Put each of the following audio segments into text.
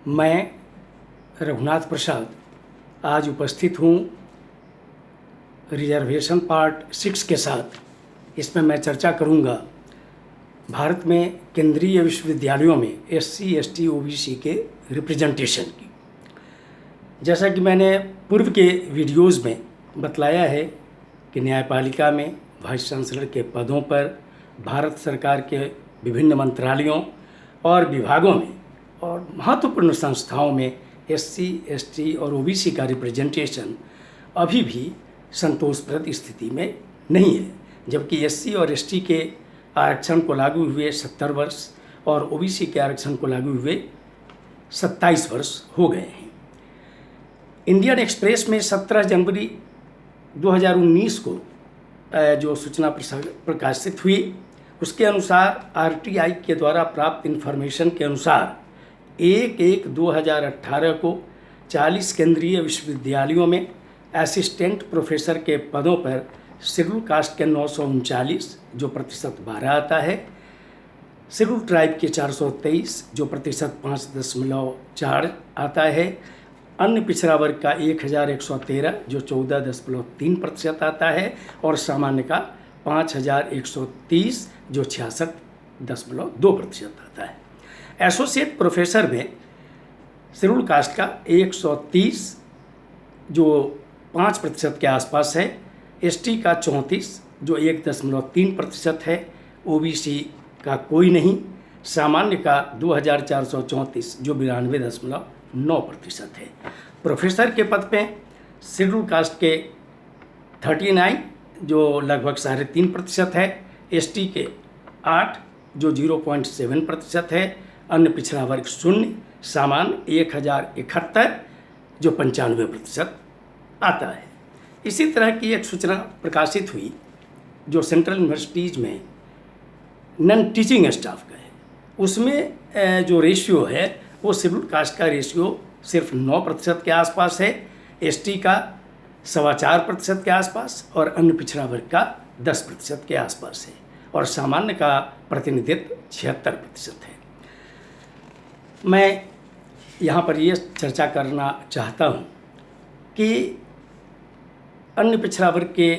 मैं रघुनाथ प्रसाद आज उपस्थित हूँ रिजर्वेशन पार्ट 6 के साथ। इसमें मैं चर्चा करूँगा भारत में केंद्रीय विश्वविद्यालयों में एससी, एसटी, ओबीसी के रिप्रेजेंटेशन की। जैसा कि मैंने पूर्व के वीडियोज़ में बतलाया है कि न्यायपालिका में वाइस चांसलर के पदों पर भारत सरकार के विभिन्न मंत्रालयों और विभागों में और महत्वपूर्ण संस्थाओं में एससी, एसटी और ओबीसी का रिप्रेजेंटेशन अभी भी संतोषप्रद स्थिति में नहीं है। जबकि एससी और एसटी के आरक्षण को लागू हुए 70 वर्ष और ओबीसी के आरक्षण को लागू हुए 27 वर्ष हो गए हैं। इंडियन एक्सप्रेस में 17 जनवरी 2019 को जो सूचना प्रकाशित हुई, उसके अनुसार आरटीआई के द्वारा प्राप्त इन्फॉर्मेशन के अनुसार 1/1/2018 को 40 केंद्रीय विश्वविद्यालयों में असिस्टेंट प्रोफेसर के पदों पर शेड्यूल कास्ट के 939 जो प्रतिशत 12 आता है, शेड्यूल ट्राइब के 423 जो प्रतिशत 5.4 आता है, अन्य पिछड़ा वर्ग का 1113 जो 14.3% आता है और सामान्य का 5130 जो 66.2% आता है। एसोसिएट प्रोफेसर में शेड्यूल कास्ट का 130 जो 5% के आसपास है, एसटी का 34 जो 1.3% है, ओबीसी का कोई नहीं, सामान्य का 2434 जो 92.9% है। प्रोफेसर के पद पे शेड्यूल कास्ट के 39 जो लगभग 3.5% है, एसटी के 8 जो 0.7% है, अन्य पिछड़ा वर्ग 0, सामान्य 1071 जो 95% आता है। इसी तरह की एक सूचना प्रकाशित हुई जो सेंट्रल यूनिवर्सिटीज़ में नॉन टीचिंग स्टाफ का है। उसमें जो रेशियो है वो शेड्यूल कास्ट का रेशियो सिर्फ 9% के आसपास है, एसटी का 4.25% के आसपास और अन्य पिछड़ा वर्ग का 10% के आसपास है और सामान्य का प्रतिनिधित्व 76% है। मैं यहाँ पर ये चर्चा करना चाहता हूँ कि अन्य पिछड़ा वर्ग के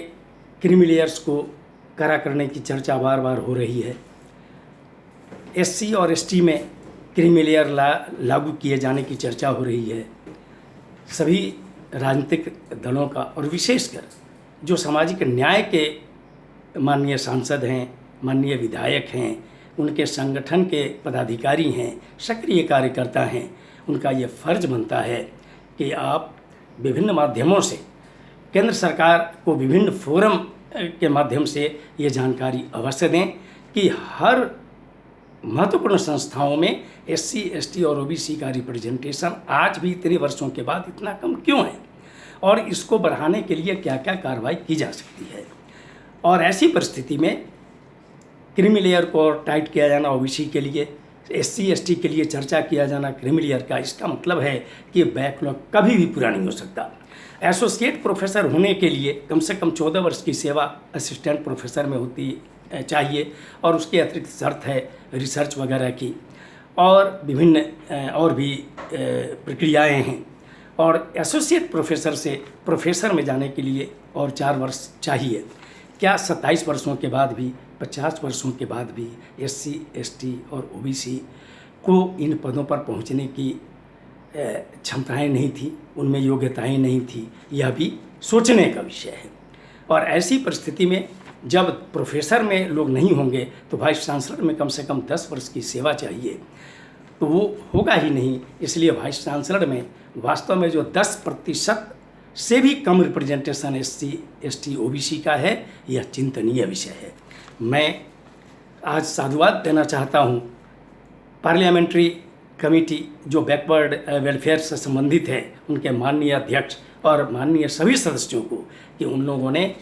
क्रीमी लेयर्स को कड़ा करने की चर्चा बार बार हो रही है। एससी और एसटी में क्रीमी लेयर लागू किए जाने की चर्चा हो रही है। सभी राजनीतिक दलों का और विशेषकर जो सामाजिक न्याय के माननीय सांसद हैं, माननीय विधायक हैं, उनके संगठन के पदाधिकारी हैं, सक्रिय कार्यकर्ता हैं, उनका ये फर्ज बनता है कि आप विभिन्न माध्यमों से केंद्र सरकार को विभिन्न फोरम के माध्यम से ये जानकारी अवश्य दें कि हर महत्वपूर्ण संस्थाओं में एससी, एसटी और ओबीसी का रिप्रेजेंटेशन आज भी इतने वर्षों के बाद इतना कम क्यों है और इसको बढ़ाने के लिए क्या क्या कार्रवाई की जा सकती है। और ऐसी परिस्थिति में क्रीमी लेयर को टाइट किया जाना ओबीसी के लिए, एससी, एसटी के लिए चर्चा किया जाना क्रीमी लेयर का, इसका मतलब है कि बैकलॉग कभी भी पूरा नहीं हो सकता। एसोसिएट प्रोफेसर होने के लिए कम से कम 14 वर्ष की सेवा असिस्टेंट प्रोफेसर में होती चाहिए और उसके अतिरिक्त शर्त है रिसर्च वगैरह की और विभिन्न और भी प्रक्रियाएं हैं। और एसोसिएट प्रोफेसर से प्रोफेसर में जाने के लिए और 4 वर्ष चाहिए। क्या 27 वर्षों के बाद भी, 50 वर्षों के बाद भी एससी, एसटी और ओबीसी को इन पदों पर पहुंचने की क्षमताएं नहीं थी, उनमें योग्यताएं नहीं थी, यह भी सोचने का विषय है। और ऐसी परिस्थिति में जब प्रोफेसर में लोग नहीं होंगे तो वाइस चांसलर में कम से कम 10 वर्ष की सेवा चाहिए, तो वो होगा ही नहीं। इसलिए वाइस चांसलर में वास्तव में जो 10% से भी कम रिप्रेजेंटेशन एससी, एसटी, ओबीसी का है, यह चिंतनीय विषय है। मैं आज साधुवाद देना चाहता हूँ पार्लियामेंट्री कमेटी जो बैकवर्ड वेलफेयर से संबंधित है, उनके माननीय अध्यक्ष और माननीय सभी सदस्यों को कि उन लोगों ने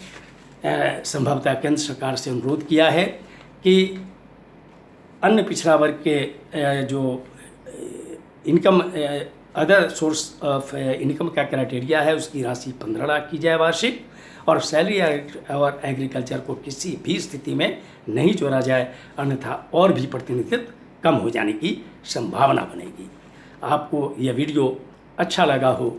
संभवतः केंद्र सरकार से अनुरोध किया है कि अन्य पिछड़ा वर्ग के जो income other source of income का क्राइटेरिया है उसकी राशि 15 लाख की जाए वार्षिक, और सैलरी और एग्रीकल्चर को किसी भी स्थिति में नहीं जोड़ा जाए, अन्यथा और भी प्रतिनिधित्व कम हो जाने की संभावना बनेगी। आपको यह वीडियो अच्छा लगा हो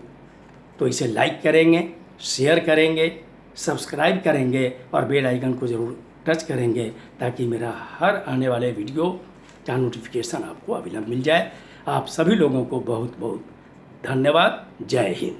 तो इसे लाइक करेंगे, शेयर करेंगे, सब्सक्राइब करेंगे और बेल आइकन को ज़रूर टच करेंगे ताकि मेरा हर आने वाले वीडियो का नोटिफिकेशन आपको अविलंब मिल जाए। आप सभी लोगों को बहुत बहुत धन्यवाद। जय हिंद।